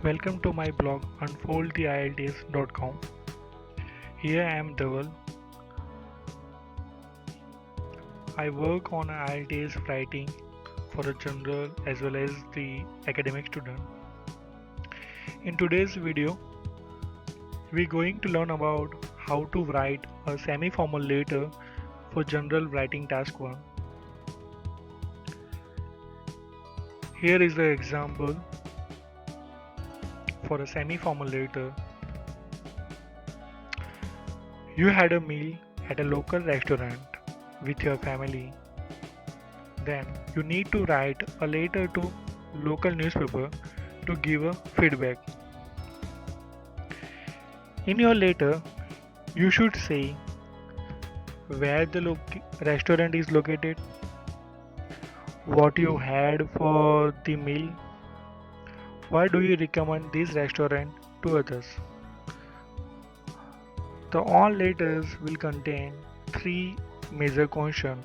Welcome to my blog unfoldtheielts.com. Here I am Dhaval. I work on IELTS writing for the general as well as the academic student. In today's video, we're going to learn about how to write a semi-formal letter for general writing task 1. Here is the example for a semi-formal letter. You had a meal at a local restaurant with your family. Then you need to write a letter to local newspaper to give a feedback. In your letter, you should say where the restaurant is located, what you had for the meal, why do you recommend this restaurant to others. The all letters will contain 3 major questions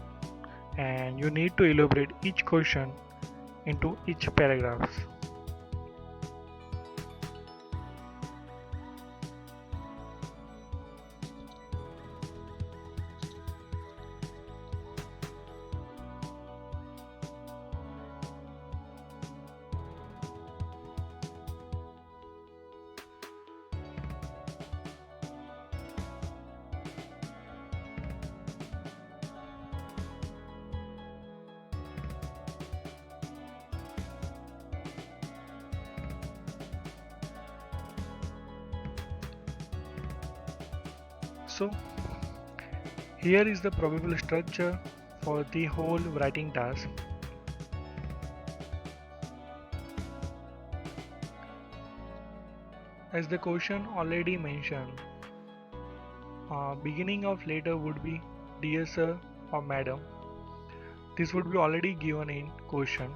and you need to elaborate each question into each paragraph. So, here is the probable structure for the whole writing task. As the question already mentioned, beginning of letter would be dear sir or madam. This would be already given in question.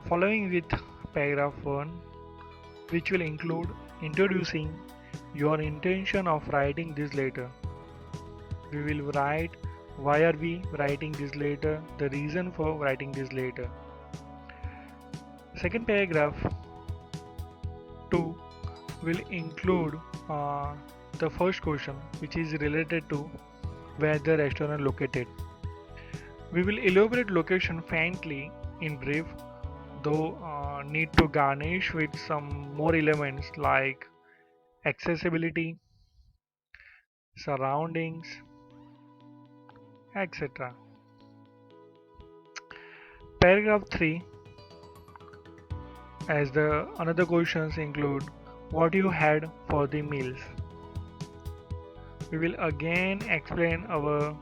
Following with paragraph 1, which will include introducing your intention of writing this letter. We will write why are we writing this letter, the reason for writing this letter. Second paragraph 2 will include the first question, which is related to where the restaurant located. We will elaborate location faintly in brief, though need to garnish with some more elements like accessibility, surroundings, etc. Paragraph 3, as the another questions include what you had for the meals. We will again explain our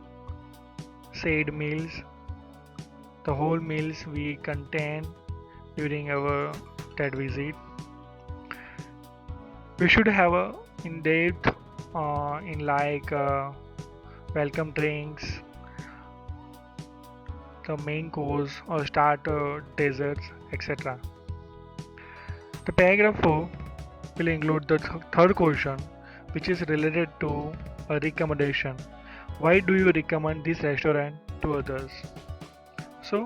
said meals, the whole meals we contain during our TED visit. We should have a in-depth in like welcome drinks, the main course or starter, desserts, etc. The paragraph 4 will include the third question, which is related to a recommendation. Why do you recommend this restaurant to others? So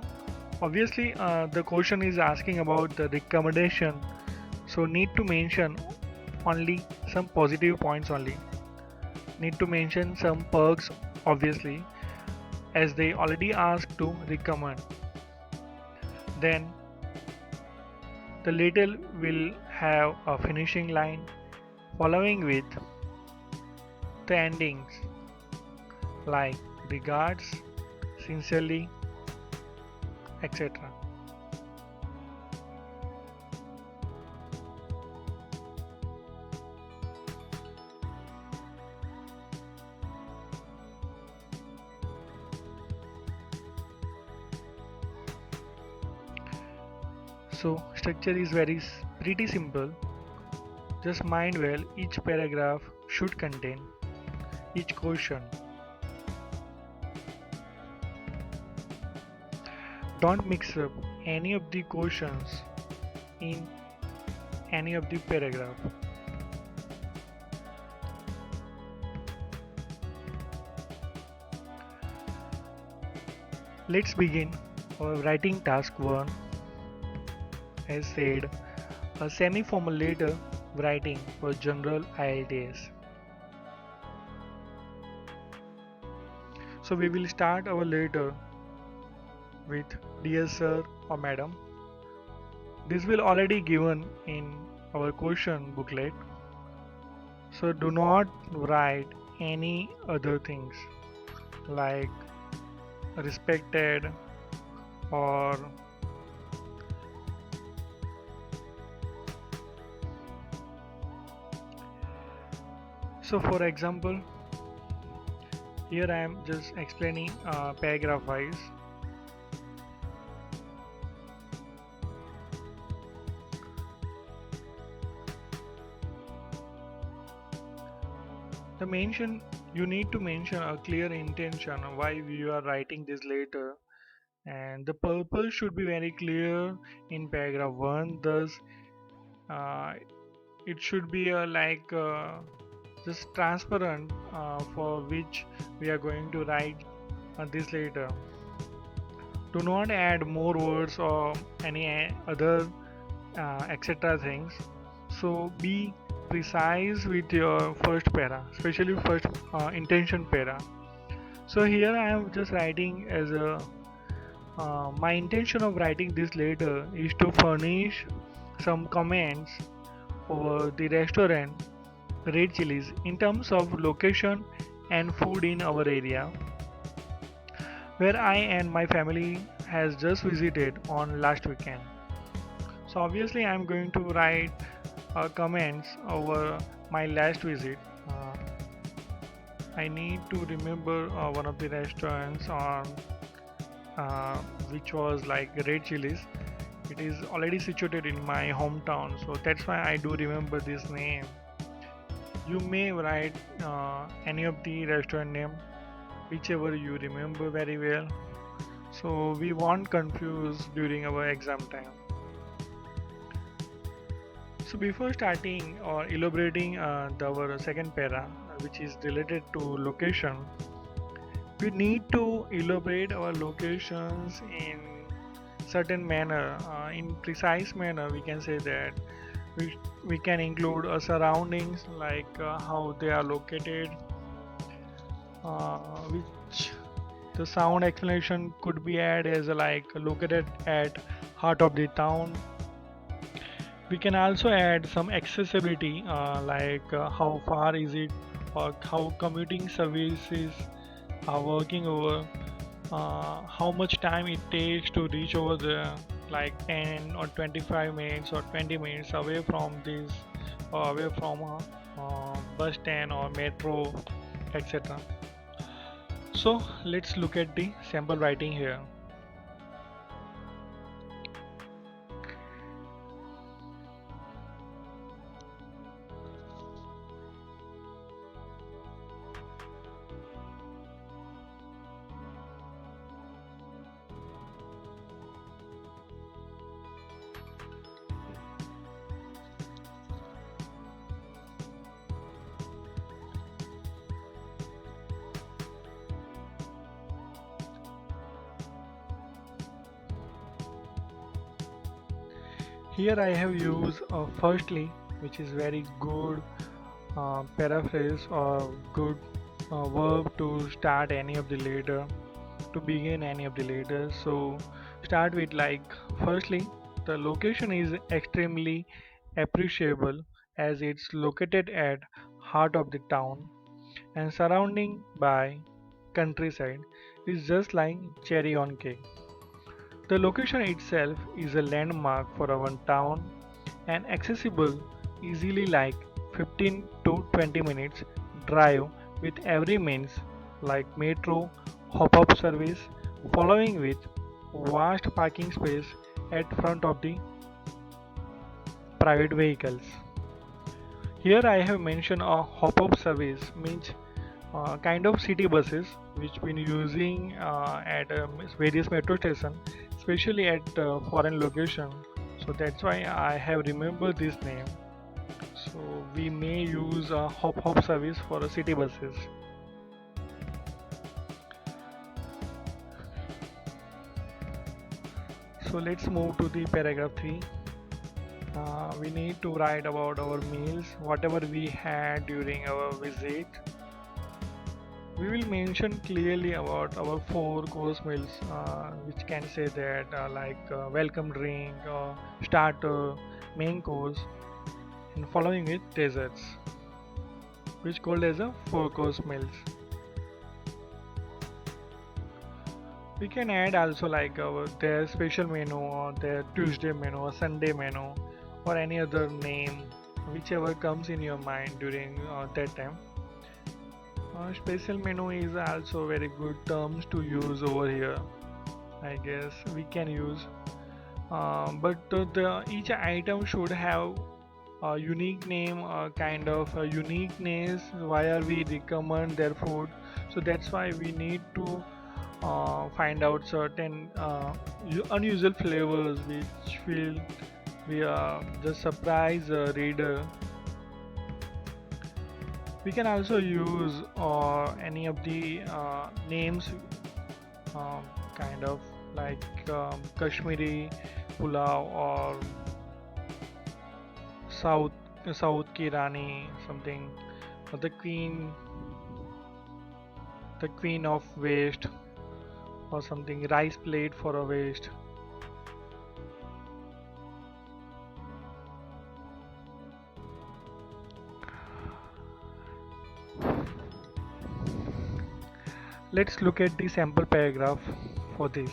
obviously the question is asking about the recommendation, so need to mention only some positive points only. Need to mention some perks obviously, as they already asked to recommend. Then the letter will have a finishing line following with the endings like regards, sincerely, etc. So structure is pretty simple. Just mind well each paragraph should contain each question. Don't mix up any of the questions in any of the paragraph. Let's begin Our writing task 1 has said a semi-formal letter writing for general IELTS. So we will start our letter with dear sir or madam. This will already given in our question booklet. So do not write any other things like respected or so for example here I am just explaining paragraph wise. The mention you need to mention a clear intention why you are writing this letter, and the purpose should be very clear in paragraph 1. Thus uh, it should be just transparent for which we are going to write this letter. Do not add more words or any other etc things. So be precise with your first para, especially first intention para. So here I am just writing as a my intention of writing this letter is to furnish some comments over the restaurant Red Chilies in terms of location and food in our area, where I and my family has just visited on last weekend. So obviously I'm going to write comments over my last visit. I need to remember one of the restaurants on uh, which was like Red Chilies. It is already situated in my hometown, so that's why I do remember this name. You may write any of the restaurant name, whichever you remember very well, so we won't confuse during our exam time. So before starting or elaborating our second para, which is related to location, we need to elaborate our locations in certain manner, in precise manner. We can say that we can include surroundings like how they are located, which the sound explanation could be added as like located at heart of the town. We can also add some accessibility like how far is it or how commuting services are working over, how much time it takes to reach over there, like 10 or 25 minutes or 20 minutes away from this or away from bus stand or metro, etc. So let's look at the sample writing here. Here I have used firstly, which is very good paraphrase or good verb to start any of the letter, to begin any of the letters. So start with like firstly, the location is extremely appreciable as it's located at heart of the town and surrounding by countryside is just like cherry on cake. The location itself is a landmark for our town and accessible easily like 15 to 20 minutes drive with every means like metro, hop-up service, following with vast parking space at front of the private vehicles. Here I have mentioned a hop-up service means kind of city buses which been using at various metro stations, especially at foreign location. So that's why I have remembered this name. So we may use a hop service for city buses. So let's move to the paragraph 3. We need to write about our meals, whatever we had during our visit. We will mention clearly about our four course meals, which can say that welcome drink, starter, main course, and following with desserts, which called as a four course meals. We can add also like their special menu or their Tuesday menu or Sunday menu or any other name, whichever comes in your mind during that time. Special menu is also very good terms to use over here. I guess we can use, but each item should have a unique name, a kind of a uniqueness. Why are we recommend their food? So that's why we need to find out certain unusual flavors which will be just surprise reader. We can also use any of the names, um, kind of like Kashmiri pulao or South South ki Rani something, or the queen of waste or something, rice plate for a waste. Let's look at the sample paragraph for this.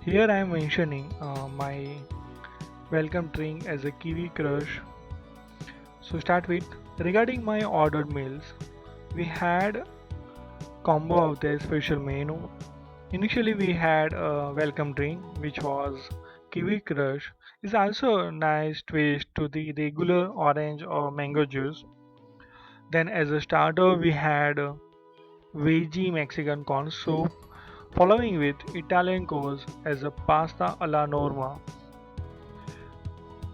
Here I am mentioning my welcome drink as a Kiwi Crush. So start with regarding my ordered meals. We had combo of the special menu. Initially we had a welcome drink which was Kiwi Crush. It's also a nice twist to the regular orange or mango juice. Then as a starter we had veggie Mexican corn soup, following with Italian course as a pasta alla norma.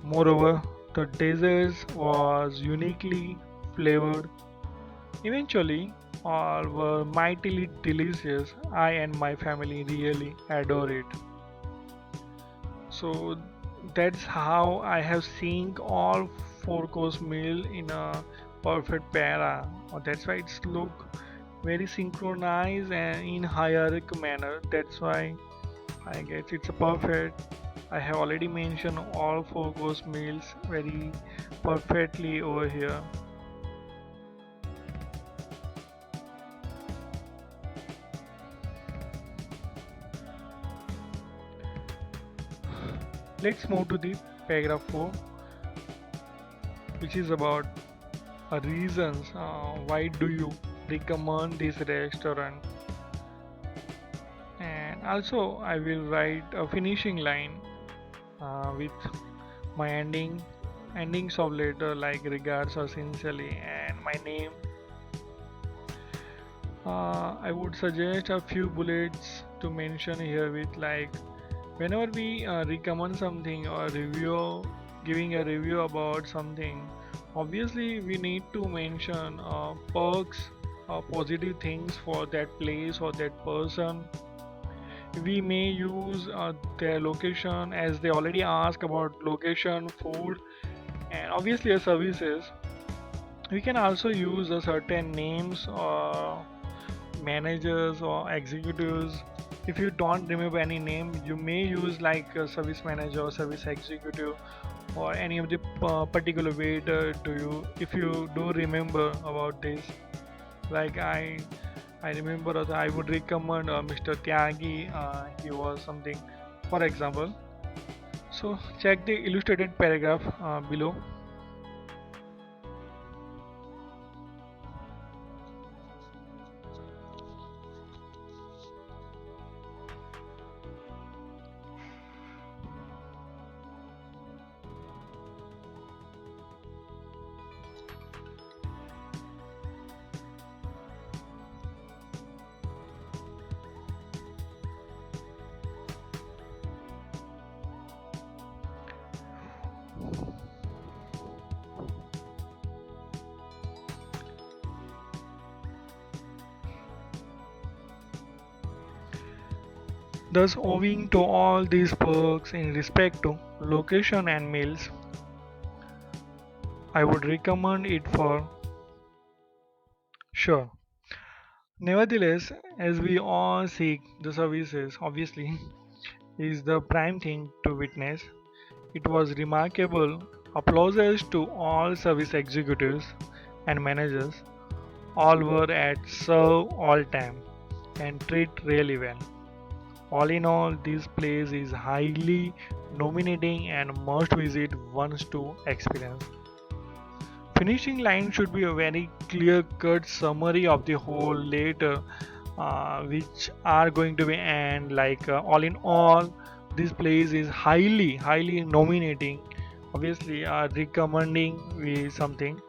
Moreover, the dessert was uniquely flavored. Eventually, all were mightily delicious. I and my family really adore it. So that's how I have seen all four course meal in a perfect para. That's why it's look very synchronized and in hierarchical manner. That's why I guess it's a perfect. I have already mentioned all four course meals very perfectly over here. Let's move to the paragraph 4, which is about reasons why do you recommend this restaurant. And also I will write a finishing line with my endings of letter like regards or sincerely and my name. I would suggest a few bullets to mention here with like whenever we recommend something or review, giving a review about something, obviously we need to mention perks or positive things for that place or that person. We may use their location as they already ask about location, food, and obviously services. We can also use a certain names or managers or executives. If you don't remember any name, you may use like a service manager or service executive or any of the particular waiter to you if you do remember about this. Like I remember that I would recommend Mr. Tyagi. He was something, for example. So check the illustrated paragraph below. Thus, owing to all these perks in respect to location and meals, I would recommend it for sure. Nevertheless, as we all seek the services, obviously, is the prime thing to witness. It was remarkable. Applauses to all service executives and managers. All were at serve all time and treat really well. All in all, this place is highly nominating and must visit once to experience. Finishing line should be a very clear cut summary of the whole later, which are going to be and like all in all, this place is highly nominating. Obviously, recommending we something.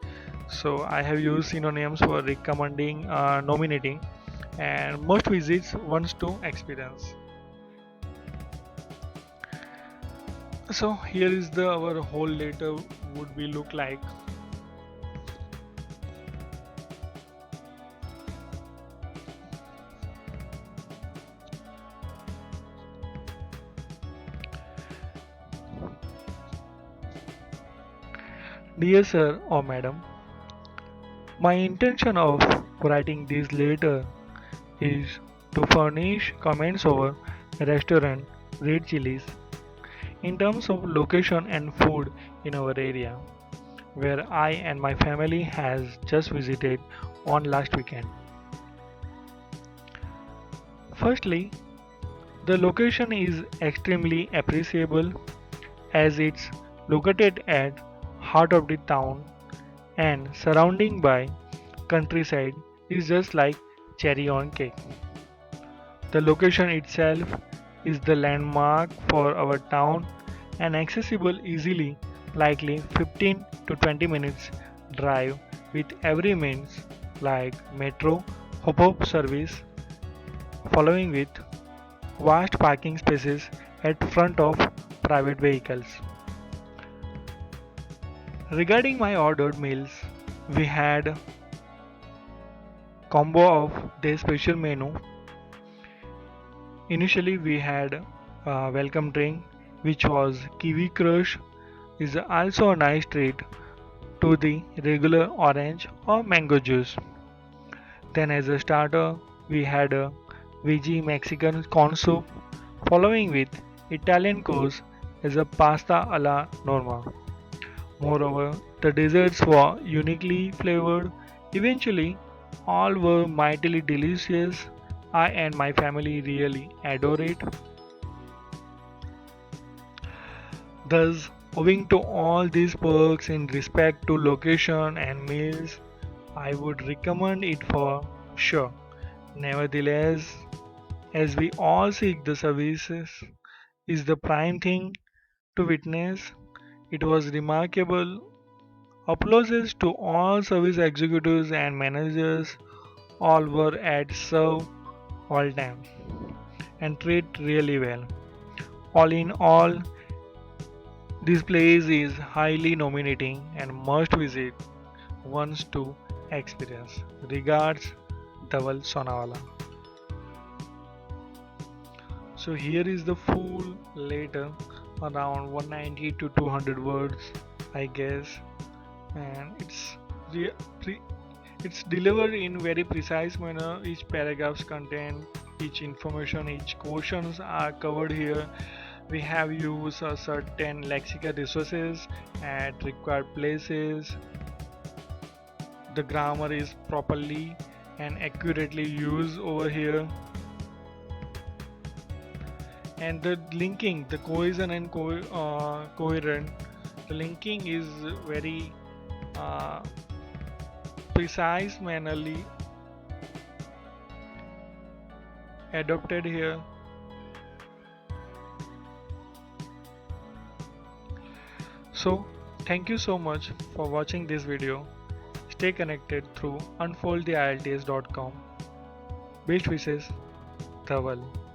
So I have used synonyms for recommending, nominating, and must visits once to experience. So here is the our whole letter would be look like. Dear sir or madam, my intention of writing this letter is to furnish comments over restaurant Red Chilies in terms of location and food in our area where I and my family has just visited on last weekend. Firstly, the location is extremely appreciable as it's located at heart of the town and surrounding by countryside is just like cherry on cake. The location itself is the landmark for our town and accessible easily, likely 15 to 20 minutes drive with every means like metro, hop service, following with vast parking spaces at front of private vehicles. Regarding my ordered meals, we had combo of their special menu. Initially, we had a welcome drink, which was kiwi crush, is also a nice treat to the regular orange or mango juice. Then, as a starter, we had a veggie Mexican corn soup, following with Italian course as a pasta alla norma. Moreover, the desserts were uniquely flavored. Eventually, all were mightily delicious. I and my family really adore it. Thus, owing to all these perks in respect to location and meals, I would recommend it for sure. Nevertheless, as we all seek the services, is the prime thing to witness. It was remarkable. Applauses to all service executives and managers. All were at serve all time and treat really well. All in all, this place is highly nominating and must visit once to experience. Regards, Dhaval Sonawala. So here is the full letter, around 190 to 200 words, I guess, and re- pre- it's delivered in very precise manner. Each paragraph's content, each information, each questions are covered here. We have used a certain lexical resources at required places. The grammar is properly and accurately used over here. And the linking, the cohesion and coherent, the linking is very uh, precise mannerly adopted here. So thank you so much for watching this video. Stay connected through unfoldtheielts.com. Best wishes, Dhaval.